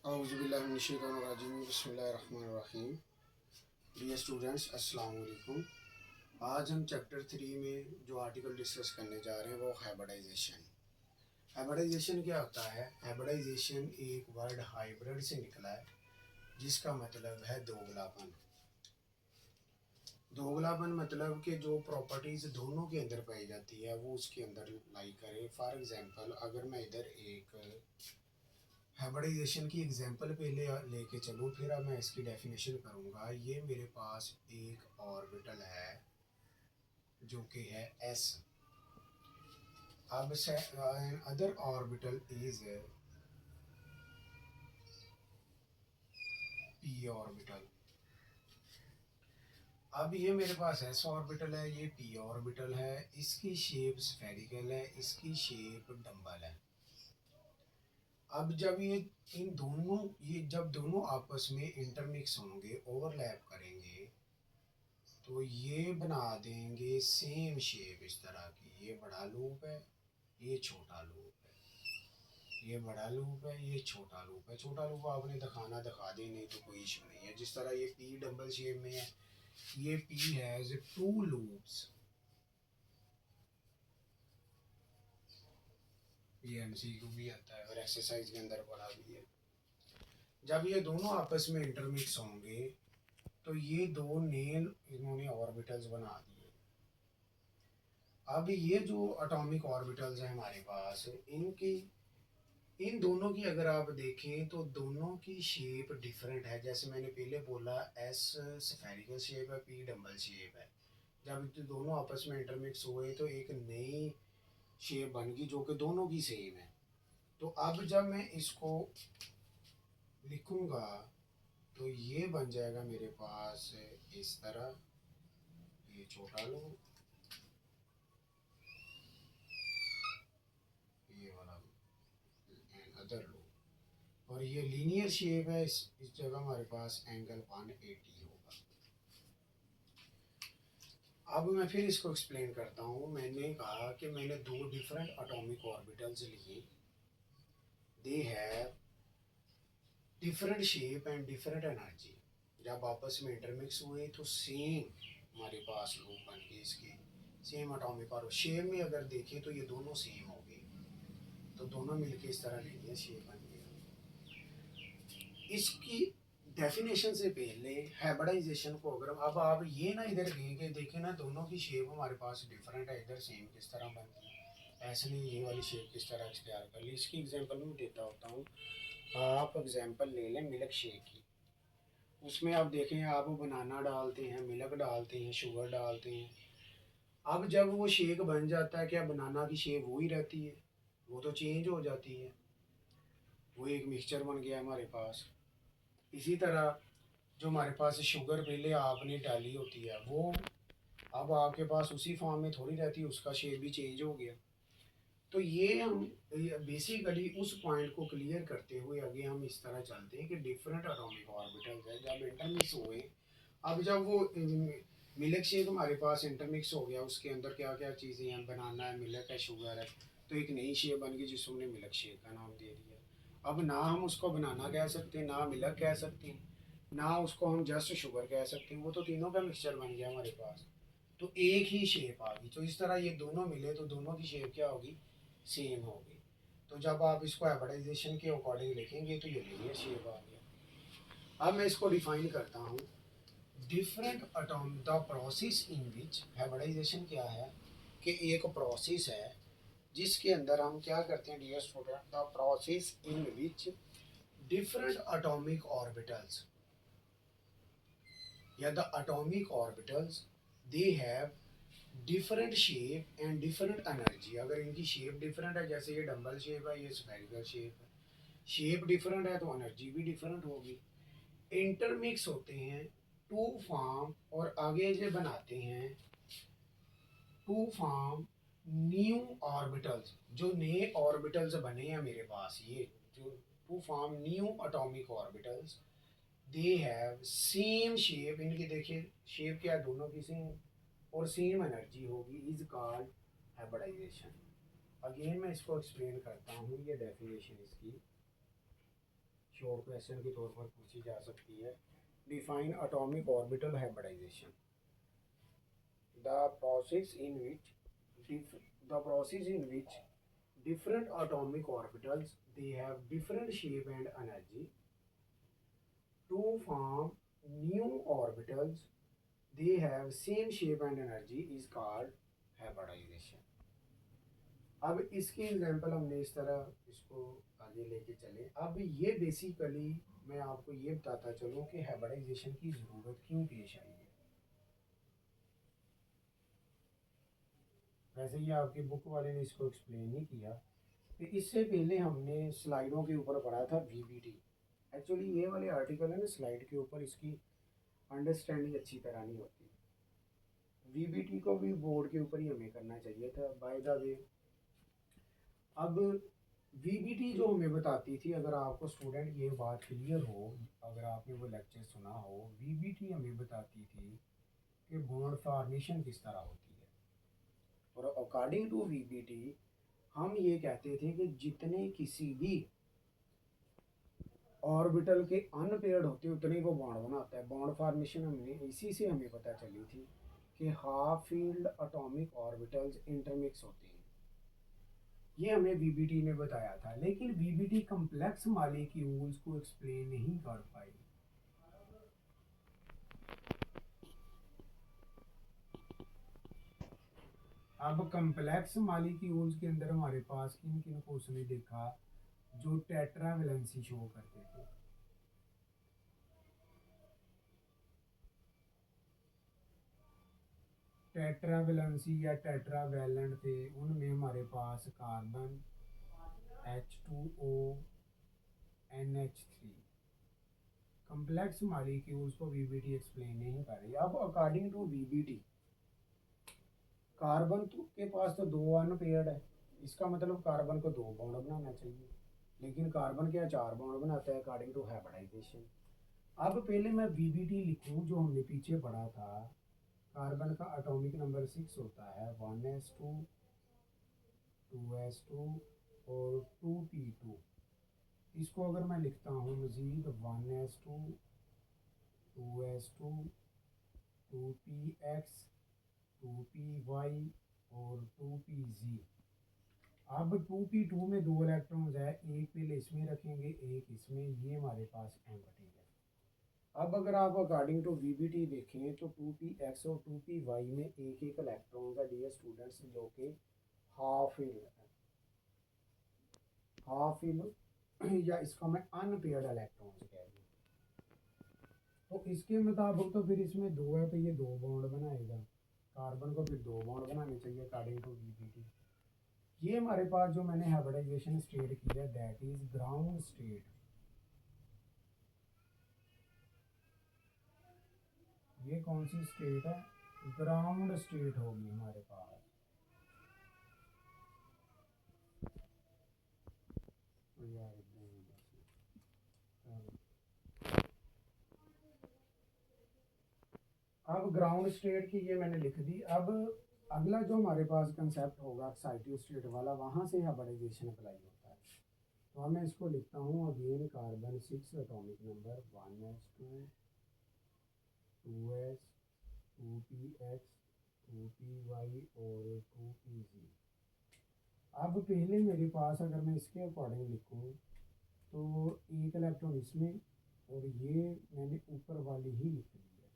औज़ुबिल्लाहिमिनश्शैतानिर्रजीम बिस्मिल्लाहिर्रहमानिर्रहीम। Dear students, अस्सलाम वालेकुम। आज हम चैप्टर 3 में जो आर्टिकल डिस्कस करने जा रहे हैं वो हाइब्रिडाइजेशन। हाइब्रिडाइजेशन क्या होता है? हाइब्रिडाइजेशन एक वर्ड हाइब्रिड से निकला है जिसका मतलब है दोगलापन। दोगलापन मतलब कि जो प्रॉपर्टीज़ दोनों के अंदर पाई जाती है वो उसके अंदर लाई करे। फॉर एग्ज़ाम्पल, अगर मैं इधर एक हाइब्रिडाइजेशन की एग्जांपल पहले लेके चलूँ, फिर अब मैं इसकी डेफिनेशन करूँगा। ये मेरे पास एक ऑर्बिटल है जो कि है एस। अब से other orbital is P orbital. अब ये मेरे पास एस ऑर्बिटल है, ये पी ऑर्बिटल है। इसकी शेप स्फेरिकल है, इसकी शेप डंबल है। अब जब ये जब दोनों आपस में इंटरमिक्स होंगे, ओवरलैप करेंगे, तो ये बना देंगे सेम शेप इस तरह की। ये बड़ा लूप है, ये छोटा लूप है। ये बड़ा लूप है, ये छोटा लूप है। छोटा लूप आपने दिखाना दिखा दे, नहीं तो कोई इशू नहीं है। जिस तरह ये पी डबल शेप में है, ये पी हैज टू लूप्स। ये एमसीक्यू भी आता है और एक्सरसाइज के अंदर पढ़ा भी है। जब ये दोनों आपस में इंटरमिक्स होंगे तो ये दो नेल इन्होंने ऑर्बिटल्स बना दिए। अब ये जो एटॉमिक ऑर्बिटल्स हैं हमारे पास, इनकी इन दोनों की अगर आप देखें तो दोनों की शेप डिफरेंट है। जैसे मैंने पहले बोला, एस स्फेरिकल शेप है, पी डंबल शेप है। जब तो दोनों आपस में इंटरमिक्स हुए तो एक नई शेप बन गई जो कि दोनों की सेम है। तो अब जब मैं इसको लिखूंगा तो ये बन जाएगा मेरे पास इस तरह। ये छोटा लो, ये वाला अदर लो, और ये लीनियर शेप है। इस जगह हमारे पास एंगल 180 होगा। अब मैं फिर इसको एक्सप्लेन करता हूँ। मैंने कहा कि मैंने दो डिफरेंट एटॉमिक ऑर्बिटल्स लिए। दे have different shape and different energy. जब आपस में इंटरमिक्स हुए तो सेम हमारे पास लूप बन गए इसके, सेम एटॉमिक। और शेप में अगर देखें तो ये दोनों सेम हो गए, तो दोनों मिलके इस तरह लीनियर शेप बन गया। इसकी डेफिनेशन से पहले हाइब्रिडाइजेशन को अगर अब आप ये ना इधर कहेंगे, देखें ना दोनों की शेप हमारे पास डिफरेंट है, इधर सेम किस तरह बनती है, ऐसे नहीं ये वाली शेप किस तरह इख्तियार कर ली। इसकी एग्जांपल मैं देता होता हूँ। आप एग्जांपल ले लें मिल्क शेक की। उसमें आप देखें, आप बनाना डालते हैं, मिल्क डालते हैं, शुगर डालते हैं। अब जब वो शेक बन जाता है, क्या बनाना की शेप वही रहती है? वो तो चेंज हो जाती है। वो एक मिक्सचर बन गया हमारे पास। इसी तरह जो हमारे पास शुगर पहले आपने डाली होती है, वो अब आपके पास उसी फॉर्म में थोड़ी रहती है, उसका शेप भी चेंज हो गया। तो ये हम बेसिकली उस पॉइंट को क्लियर करते हुए आगे हम इस तरह चलते हैं कि डिफरेंट एटॉमिक ऑर्बिटल्स है जब इंटरमिक्स हुए। अब जब वो मिल्क शेक हमारे पास इंटरमिक्स हो गया, उसके अंदर क्या क्या चीज़ें हैं, बनाना है, मिल्क है, शुगर है, तो एक नई शेप बन गई जिसको हमने मिल्क शेक का नाम दे दिया। अब ना हम उसको बनाना कह सकते हैं, ना मिल्क कह सकते हैं, ना उसको हम जस्ट शुगर कह सकते हैं। वो तो तीनों का मिक्सचर बन गया हमारे पास, तो एक ही शेप आ गई। तो इस तरह ये दोनों मिले तो दोनों की शेप क्या होगी? सेम होगी। तो जब आप इसको हाइब्रिडाइजेशन के अकॉर्डिंग लिखेंगे तो ये लीनियर शेप आ गया। अब मैं इसको डिफाइन करता हूँ। Different atom the process in which hybridisation क्या है कि एक प्रोसेस है जिसके अंदर हम क्या करते हैं dear student, the process in which different atomic orbitals या the atomic orbitals they have different shape and different energy. अगर इनकी शेप डिफरेंट है, जैसे ये डंबल शेप है, ये स्फेरिकल शेप है, शेप डिफरेंट है तो एनर्जी भी डिफरेंट होगी। इंटरमिक्स होते हैं टू फॉर्म, और आगे जो बनाते हैं टू फॉर्म न्यू ऑर्बिटल्स। जो नए ऑर्बिटल्स बने हैं मेरे पास, ये जो to form new atomic orbitals, they have same shape. इनकी देखिए शेप क्या है, दोनों की सेम और सेम एनर्जी होगी, इज कॉल्ड हाइब्रिडाइजेशन। अगेन मैं इसको एक्सप्लेन करता हूँ, ये डेफिनेशन इसकी शॉर्ट क्वेश्चन के तौर पर पूछी जा सकती है। Define atomic orbital hybridisation, the process in which the process in which different atomic orbitals, they have different shape and energy to form new orbitals, they have same shape and energy, is called hybridization। अब इसकी example हमने इस तरह इसको आगे लेके चले। अब ये बेसिकली मैं आपको ये बताता चलूँ कि हाइब्रिडाइजेशन की ज़रूरत क्यों पेश आई है। वैसे ही आपकी बुक वाले ने इसको एक्सप्लेन नहीं किया। तो इससे पहले हमने स्लाइडों के ऊपर पढ़ा था वीबीटी। एक्चुअली ये वाले आर्टिकल है ना, स्लाइड के ऊपर इसकी अंडरस्टैंडिंग अच्छी तरह नहीं होती। वीबीटी को भी बोर्ड के ऊपर ही हमें करना चाहिए था बाय द वे। अब वीबीटी जो हमें बताती थी, अगर आपको स्टूडेंट ये बात क्लियर हो, अगर आपने वो लेक्चर सुना हो, वीबीटी हमें बताती थी कि बॉन्ड फॉर्मेशन किस तरह होती है। और अकॉर्डिंग टू वीबीटी हम ये कहते थे कि जितने किसी भी ऑर्बिटल के अनपेयर्ड होते हैं उतने वो बॉन्ड बनाता है। बॉन्ड फॉर्मेशन हमने इसी से हमें पता चली थी कि half field atomic orbitals intermix होते हैं। ये हमें वीबीटी ने बताया था, लेकिन वीबीटी कम्प्लेक्स मॉलिक्यूल्स को एक्सप्लेन नहीं कर पाई। अब कम्प्लेक्स मॉलिक्यूल्स के अंदर हमारे पास किन किन को उसने देखा जो टेट्रा वैलेंसी शो करते थे। टेट्रा वैलेंसी या टेट्रा वैलेंट थे, उनमें हमारे पास carbon, H2O, NH3। Complex molecules को वीबीटी एक्सप्लेन नहीं कर रही। अब अकॉर्डिंग टू वीबीटी कार्बन के पास तो दो अनपेयर्ड है, इसका मतलब कार्बन को दो बॉन्ड बनाना चाहिए, लेकिन कार्बन क्या चार बॉन्ड बनाता है अकॉर्डिंग टू हाइब्रिडाइजेशन। अब पहले मैं वीबीटी लिखूं जो हमने पीछे पढ़ा था। कार्बन का एटॉमिक नंबर 6 होता है, 1s2, 2s2 और 2p2। इसको अगर मैं लिखता हूँ मज़ीद 1s2, 2s2, 2px, 2py और 2pz। अब 2p2 में दो इलेक्ट्रॉन्स है, एक पहले इसमें रखेंगे एक इसमें, ये हमारे पास एम्प्टी है। अब अगर आप अकॉर्डिंग टू वीबीटी देखें तो 2px और 2py में एक एक इलेक्ट्रॉन का डियर स्टूडेंट्स जो कि हाफ फील्ड है, हाफ फील्ड या इसको मैं अनपेयर्ड इलेक्ट्रॉन्स कह दूँ। तो इसके मुताबिक तो फिर इसमें दो है तो ये दो बॉन्ड बनाएगा, कार्बन को फिर दो बॉन्ड बनाने चाहिए अकॉर्डिंग टू वीबीटी। ये हमारे पास जो मैंने हाइब्रिडाइजेशन स्टेट की है दैट इज ग्राउंड स्टेट। ये कौन सी स्टेट है? ग्राउंड स्टेट होगी हमारे पास। अब ग्राउंड स्टेट की ये मैंने लिख दी। अब अगला जो हमारे पास कंसेप्ट होगा एक्साइटिव स्टेट वाला, वहाँ से हाइब्रिडाइजेशन अप्लाई होता है। तो मैं इसको लिखता हूँ again, carbon 6 atomic number, 1s2, 2s, 2px, 2py और 2pz। अब पहले मेरे पास अगर मैं इसके अकॉर्डिंग लिखूँ तो एक इलेक्ट्रॉन इसमें और ये मैंने ऊपर वाली ही लिख दी है।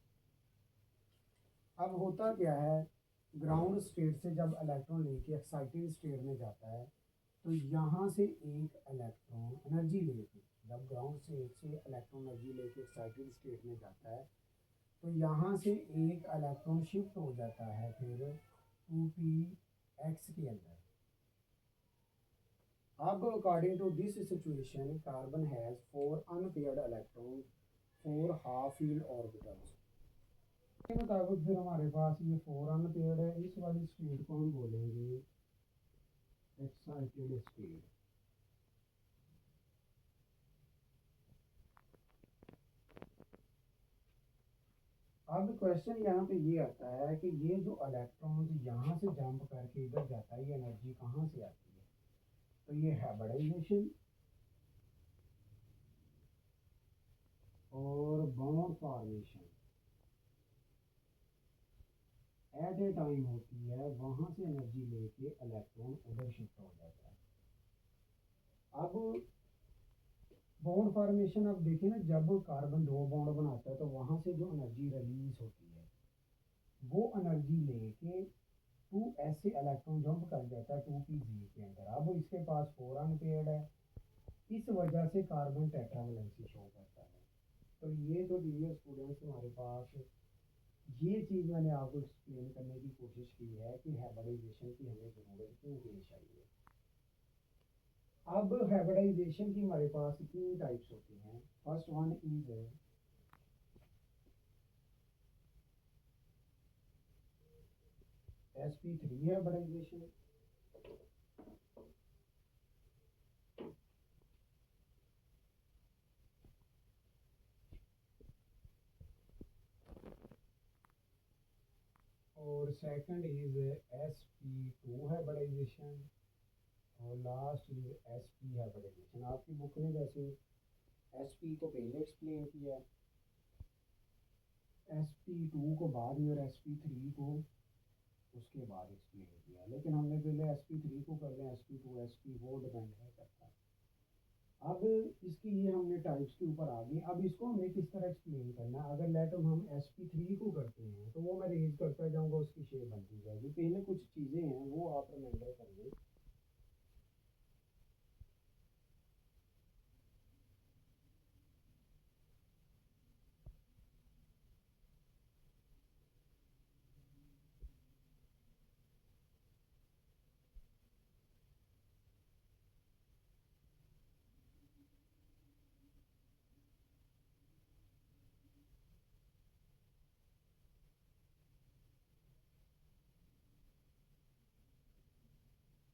अब होता क्या है, ग्राउंड स्टेट से जब इलेक्ट्रॉन लेके एक्साइटिंग स्टेट में जाता है तो यहाँ से एक इलेक्ट्रॉन एनर्जी लेके, जब ग्राउंड से इलेक्ट्रॉन एनर्जी लेके एक्साइटिंग स्टेट में जाता है तो यहाँ से एक इलेक्ट्रॉन शिफ्ट हो जाता है फिर 2px के अंदर। अब according to this situation carbon has 4 unpaired electron, 4 half filled orbitals के मुताबिक फिर हमारे पास ये 4 अनपेयर्ड है। इस वाली स्टेट को हम बोलेंगे एक्साइटेड स्टेट। अब क्वेश्चन यहाँ पे ये आता है कि ये जो इलेक्ट्रॉन यहाँ से जंप करके इधर जाता है, ये एनर्जी कहाँ से आती है? तो ये hybridisation formation at a time होती है, वहाँ से एनर्जी लेके इलेक्ट्रॉन उधर शिफ्ट हो जाता है। अब बॉन्ड फॉर्मेशन, अब देखिए ना, जब कार्बन दो बॉन्ड बनाता है तो वहाँ से जो एनर्जी रिलीज होती है वो एनर्जी लेके टू ऐसे इलेक्ट्रॉन जंप कर जाता है 2p के अंदर। अब इसके पास 4 अनपेयर्ड है, इस वजह से कार्बन टेट्रावैलेंसी शो करता है। तो ये तो डियर स्टूडेंट्स हमारे पास ये चीज़ मैंने आपको एक्सप्लेन करने की कोशिश की है कि हाइब्रिडाइजेशन की हमें ज़रूरत क्यों पेश आई है। अब हाइब्रिडाइजेशन की हमारे पास तीन टाइप्स होती हैं। First one is sp3 hybridisation. और सेकंड इज sp2 हाइब्रिडाइजेशन। और लास्ट इज sp हाइब्रिडाइजेशन। आपकी बुक में जैसे sp को पहले एक्सप्लेन किया, sp2 को बाद में और sp3 को उसके बाद एक्सप्लेन किया, लेकिन हमने पहले sp3 को कर लें, sp2 sp4 डिपेंड नहीं करता। अब इसकी ये हमने टाइप्स के ऊपर आ गए। अब इसको हमें किस तरह एक्सप्लेन करना है। अगर लेट हम sp3 को करते हैं तो वो मैं रेज करता जाऊंगा, उसकी शेप बनती जाएगी। पहले कुछ चीज़ें हैं वो आप रिमेंबर कर लें।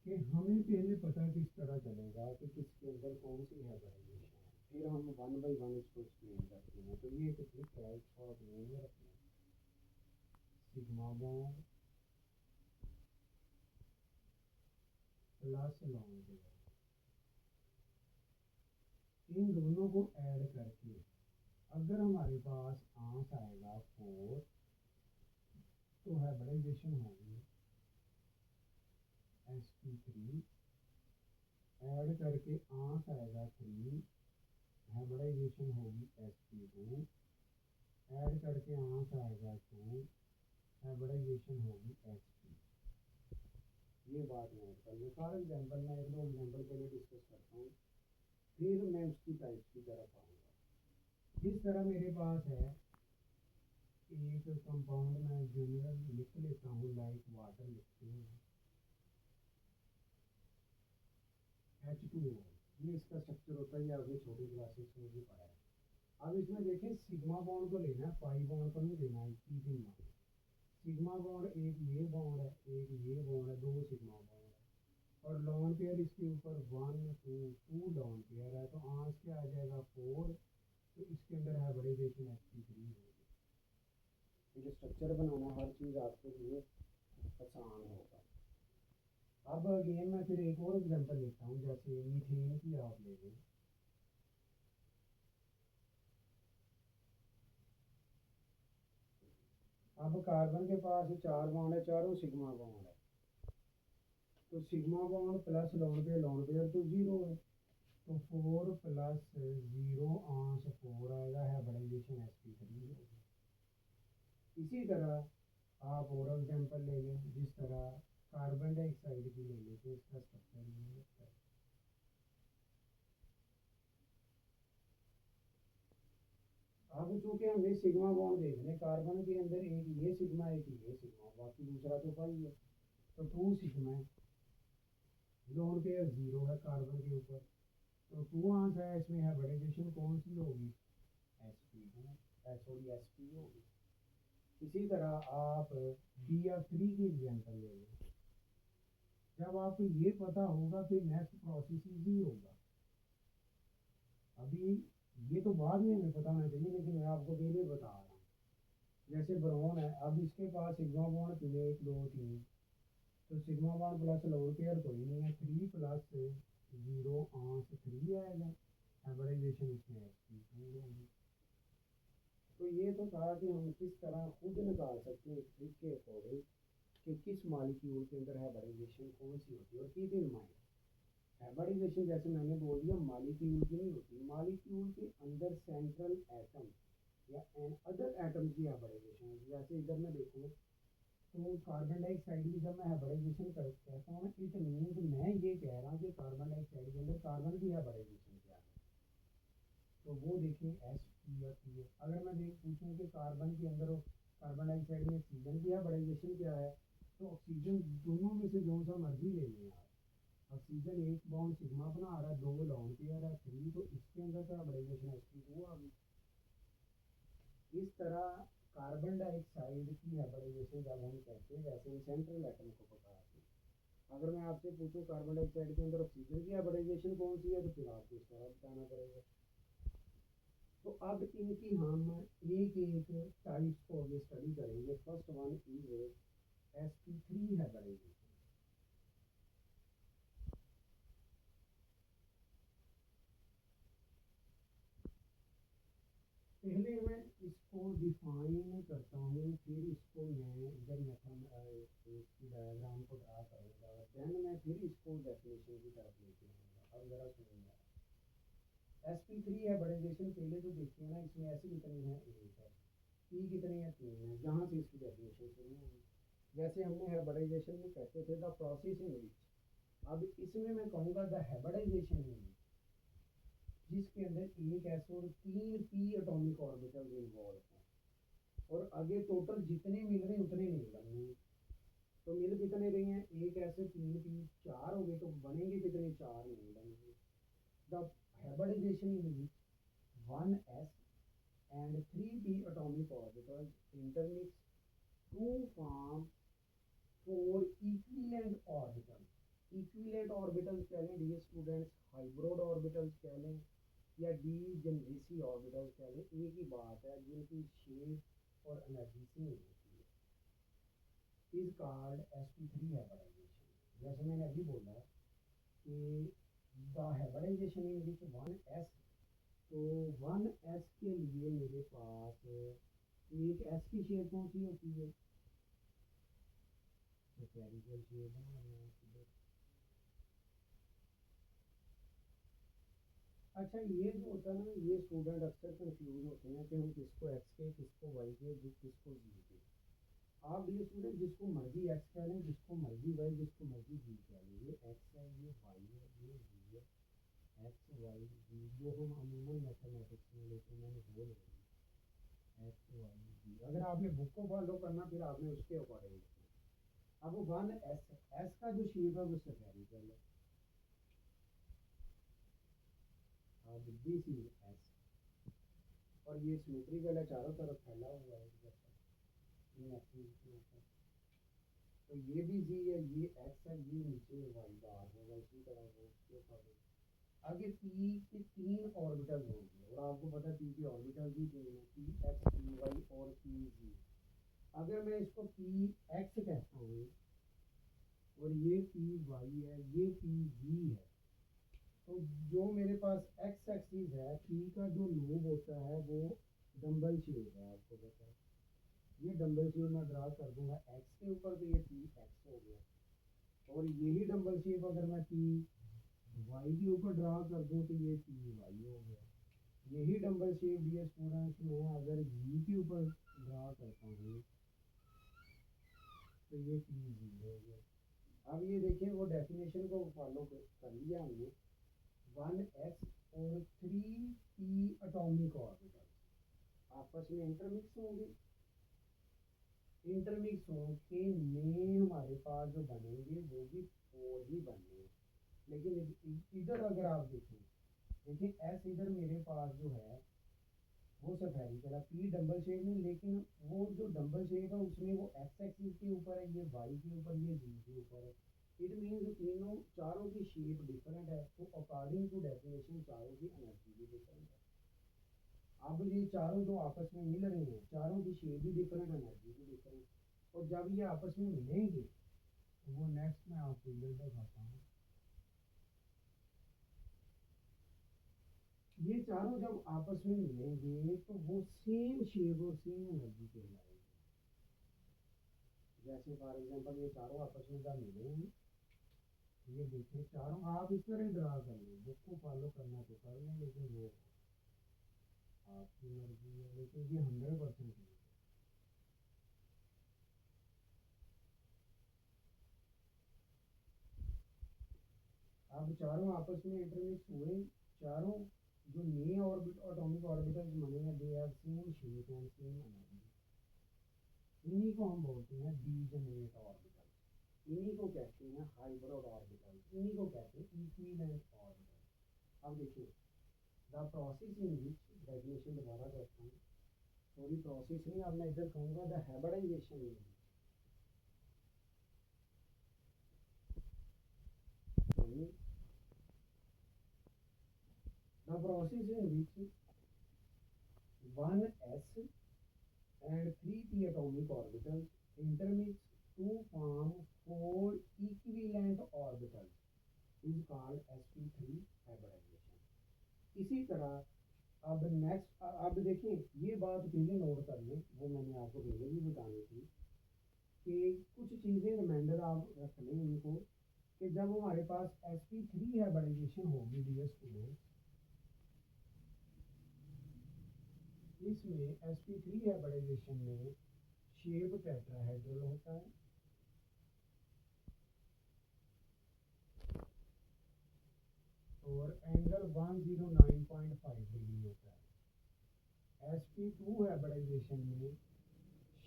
कि हमें पहले पता किस तरह चलेगा कि किसके अंदर कौन सी हाइब्रिडाइजेशन है, फिर हम वन बाई वन इसको एक्सप्लेन करते हैं। तो ये एक ट्रिक है, इसको आप ध्यान में रखना। Sigma bond plus lone pair, इन दोनों को ऐड करके अगर हमारे पास आंस आएगा 4 तो हाइब्रिडाइजेशन होगी sp3। ऐड करके आंस आएगा 3, हाइब्रिडाइजेशन होगी sp2। ऐड करके आंस आएगा 2, हाइब्रिडाइजेशन होगी sp। ये बात नोट कर लो। फॉर एग्जाम्पल मैं एक दो एग्जाम्पल पहले डिस्कस करता हूँ, फिर मैं उसकी टाइप्स की तरफ आऊँगा। जिस तरह मेरे पास है एक कंपाउंड, मैं जनरल लिख लेता हूँ, लाइक वाटर लिखते हैं H2O। ये इसका स्ट्रक्चर होता है, ये आपने छोटी क्लासेस में भी पढ़ा है। अब इसमें देखें, सिग्मा बॉन्ड को लेना है, पाई बॉन्ड को नहीं लेना है। सिग्मा बॉन्ड एक ये बॉन्ड है, एक ये बॉन्ड है, दो सिग्मा बॉन्ड है। और लॉन पेयर इसके ऊपर 1 2 लॉन पेयर है, तो आंस क्या आ जाएगा 4। तो इसके अंदर हाइब्रिडाइजेशन sp3 होगी। ये स्ट्रक्चर बनाना हर चीज़ आपके लिए आसान होगा। अब अगेन मैं फिर एक और एग्जांपल लेता हूँ, जैसे मीथेन की आप ले लें। अब कार्बन के पास 4 बॉन्ड है, चारों सिग्मा बॉन्ड है। तो sigma bond plus lone pair तो 0 है, तो 4 प्लस 0 आंस 4 आएगा, हाइब्रिडाइजेशन sp3 होगी। इसी तरह आप और एग्जांपल ले लें, जिस तरह कार्बन डाइऑक्साइड की ले लेते, इसका स्ट्रक्चर ये होता है। अब चूंकि हमें सिग्मा बॉन्ड देखने, कार्बन के अंदर एक ये सिग्मा एक ये सिग्मा, बाकी दूसरा तो पाई है, तो 2 सिग्मा है। लोन पेयर 0 है कार्बन के ऊपर, तो 2 आंस है, इसमें हाइब्रिडाइजेशन कौन सी होगी sp2 सॉरी sp होगी। इसी तरह आप Br3 की एग्जांपल ले लें। जब आपको ये पता होगा फिर नेक्स्ट प्रोसेस इजी होगा। अभी ये तो बाद में हमें पता होना चाहिए, लेकिन मैं आपको पहले बता रहा हूँ। जैसे ब्रोन है, अब इसके पास सिग्मा बॉन्ड 1 2 3, तो sigma bond plus lone pair कोई नहीं है, 3 प्लस 0 आंस 3 आएगा, हाइब्रिडाइजेशन इसमें sp2 होगी। तो ये तो था कि हम किस तरह खुद निकाल सकते हैं एक ट्रिक के अकॉर्डिंग कि किस मालिक्यूल के अंदर हाइब्रिडाइजेशन कौन सी होती है। और कीप इन माइंड, हाइब्रिडाइजेशन जैसे मैंने बोल दिया मालिक्यूल की नहीं होती, मालिक्यूल के अंदर सेंट्रल एटम या एन अदर एटम की हाइब्रिडाइजेशन है। जैसे इधर मैं देखूँ तो कार्बन डाइऑक्साइड की जब मैं हाइब्रिडाइजेशन कहता हूँ इट मीन्स मैं ये कह रहा हूँ कि कार्बन डाइऑक्साइड के अंदर कार्बन की हाइब्रिडाइजेशन क्या है। तो वो देखें एस पी या पी है। अगर मैं देख पूछूँ कि कार्बन के अंदर कार्बन डाइऑक्साइड में ऑक्सीजन की हाइब्रिडाइजेशन क्या है, तो ऑक्सीजन दोनों में से जो सा मर्जी ले लें आप, ऑक्सीजन एक बॉन्ड सिग्मा बना रहा है, दो लॉन्ग पेयर है थ्री, तो इसके अंदर तो हाइब्रिडाइजेशन sp2 आ गई। इस तरह कार्बन डाइऑक्साइड की हाइब्रिडाइजेशन जब हम कहते हैं वैसे हम सेंट्रल एटम को पकड़ाते हैं। अगर मैं आपसे पूछूं कार्बन डाइऑक्साइड के अंदर ऑक्सीजन की हाइब्रिडाइजेशन कौन सी है, तो फिर आपको इस तरह बताना पड़ेगा। तो अब इनकी हम एक एक टाइप्स को आगे स्टडी करेंगे। First one is sp3 hybridisation. पहले मैं इसको डिफाइन करता हूँ, फिर इसको मैं इधर इसकी डायग्राम को ड्रा करूँगा, देन मैं फिर इसको डेफिनेशन की तरफ लेके आऊँगा। अब ज़रा सुनिए, sp3 हाइब्रिडाइजेशन पहले तो देखिए ना, इसमें ऐसे कितने हैं, एक है, पी कितने हैं, तीन है, जहाँ से इसकी डेफिनेशन शुरू होगी। जैसे हमने हाइब्रिडाइजेशन में कहते थे द प्रोसेस इन विच, अब इसमें मैं कहूँगा द हाइब्रिडाइजेशन इन विच, जिसके अंदर एक एस और तीन पी एटॉमिक ऑर्बिटल इन्वॉल्व हैं, और आगे टोटल जितने मिल रहे हैं उतने नहीं बनने। तो मिल कितने रहे हैं, एक ऐसे तीन पी चार हो गए, तो बनेंगे कितने, चार नहीं बनेंगे। The hybridisation in which one S and three P atomic orbital intermix to form four equivalent orbital. Equivalent orbitals कह लें डियर स्टूडेंट्स, हाइब्रिड ऑर्बिटल्स कह लें, या डी जनरेसी ऑर्बिटल कह लें, एक ही बात है, जिनकी शेप और एनर्जी सेम होती है, इज कॉल्ड sp3 हाइब्रिडाइजेशन। जैसे मैंने अभी बोला कि the hybridisation in which one S, तो वन एस के लिए मेरे पास एक एस की शेप कौन सी होती है, स्फेरिकल शेप बना रहे हैं। अच्छा ये जो होता है ना, ये स्टूडेंट अक्सर कंफ्यूज होते हैं कि हम किसको एक्स के, किसको वाई के, किसको जी के। आप ये स्टूडेंट जिसको मर्जी एक्स कह लें, जिसको मर्जी वाई, जिसको मर्जी जी कह लें, ये एक्स है, ये वाई है, ये जी है। एक्स वाई जी जो हम अमूमन मैथमेटिक्स में लेते हैं, मैंने बोल रही एक्स वाई जी। अगर आपने बुक को फॉलो करना फिर आपने उसके अकॉर्डिंग। अब वन एस, एस का जो शेप है वो स्फेरिकल है। अब दिस इज एस, और ये सिमेट्रिकल है, चारों तरफ फैला हुआ है जैसा। तो ये भी जी है, ये एक्स है, ये नीचे वाई बार होगा, इसी तरह वो उसके अकॉर्डिंग। आगे पी के तीन ऑर्बिटल होंगे, और आपको पता है पी के ऑर्बिटल भी तीन है, पी एक्स पी वाई और पी जी। अगर मैं इसको पी एक्स कहता हूँ और ये पी वाई है, ये पी जी है, तो जो मेरे पास एक्स एक्सिस है, पी का जो लोब होता है वो डंबल शेप है, आपको पता है। ये डंबल शेप मैं ड्रा कर दूंगा एक्स के ऊपर, तो ये पी एक्स हो गया। और यही डंबल शेप अगर मैं पी वाई के ऊपर ड्रा कर दूं तो ये पी वाई हो गया। यही डंबल शेप डियर स्टूडेंट्स मैं अगर जी के ऊपर ड्रा करता हूँ तो ये पी जी हो गया। अब ये देखिए वो डेफिनेशन को फॉलो कर लिया हमने, वन एस और थ्री पी एटॉमिक ऑर्बिटल आपस में इंटरमिक्स होंगे। इंटरमिक्स होके मेन हमारे पास जो बनेंगे वो भी फोर ही बनेंगे। लेकिन इधर अगर आप देखें, देखिए एस इधर मेरे पास जो है वो स्फेरिकल है, पी डबल शेप में, लेकिन वो जो डबल शेप है उसमें वो एक्स एक्सिस के ऊपर है, ये वाई के ऊपर, ये जी के ऊपर है। इट मीन्स तीनों चारों की शेप डिफरेंट है, तो अकॉर्डिंग टू डेफिनेशन चारों की एनर्जी भी डिफरेंट है। अब ये चारों जो आपस में मिल रहे हैं, चारों की शेप भी डिफरेंट, एनर्जी भी डिफरेंट, और जब ये आपस में मिलेंगे तो वो नेक्स्ट मैं आपको ये दिखाता हूँ। ये चारों जब आपस में मिलेंगे तो वो सेम शेप और सेम एनर्जी कहलाएगी। जैसे फॉर एग्जांपल ये चारों आपस में जब मिले हैं, ये देखिए चारों आप इस तरह ड्रा कर लें, बुक को फॉलो करना तो कर लें, लेकिन वो आपकी मर्जी है, लेकिन ये 100% है। अब चारों आपस में इंटरमिक्स हुए, चारों जो नए ऑर्बिट एटॉमिक ऑर्बिटल्स बने हैं दे have same shape and same energy. इन्हीं को हम बोलते हैं डीजनरेट ऑर्बिटल, इन्हीं को कहते हैं हाइब्रिड ऑर्बिटल, इन्हीं को कहते हैं इक्विवेलेंट ऑर्बिटल। अब देखिए the process in which, definition दोबारा करता हूँ, सॉरी प्रोसेस नहीं, अब मैं इधर कहूँगा the hybridisation in which, the process in which 1s and 3p atomic orbitals intermix to form 4 equivalent orbitals is called sp3 hybridization। इसी तरह अब नेक्स्ट, अब देखें ये बात पहले नोट कर लें, वो मैंने आपको पहले भी बतानी थी कि कुछ चीज़ें रिमाइंडर आप रख लें इनको, कि जब हमारे पास sp3 हाइब्रिडाइजेशन होगी डियर स्टूडेंट, इसमें sp3 हाइब्रिडाइजेशन में शेप टेट्राहेड्रल होता है और एंगल 109.5 डिग्री होता है। sp2 हाइब्रिडाइजेशन में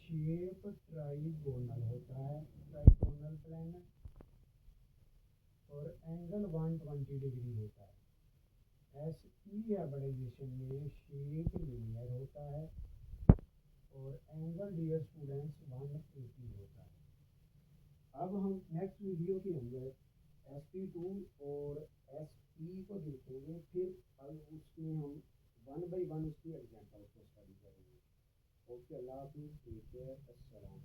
शेप ट्राइगोनल होता है, ट्राइगोनल प्लेन, और एंगल 120 डिग्री होता है। sp हाइब्रिडाइजेशन में शेप लीनियर होता है और एंगल डियर स्टूडेंट्स 180 होता है। अब हम नेक्स्ट वीडियो के अंदर sp2 और sp को देखेंगे, फिर अब उसमें हम 1 बाई 1 उसकी एग्जाम्पल को स्टडी करेंगे। ओके, अल्लाह हाफिज़, टेक केयर, अस्सलाम।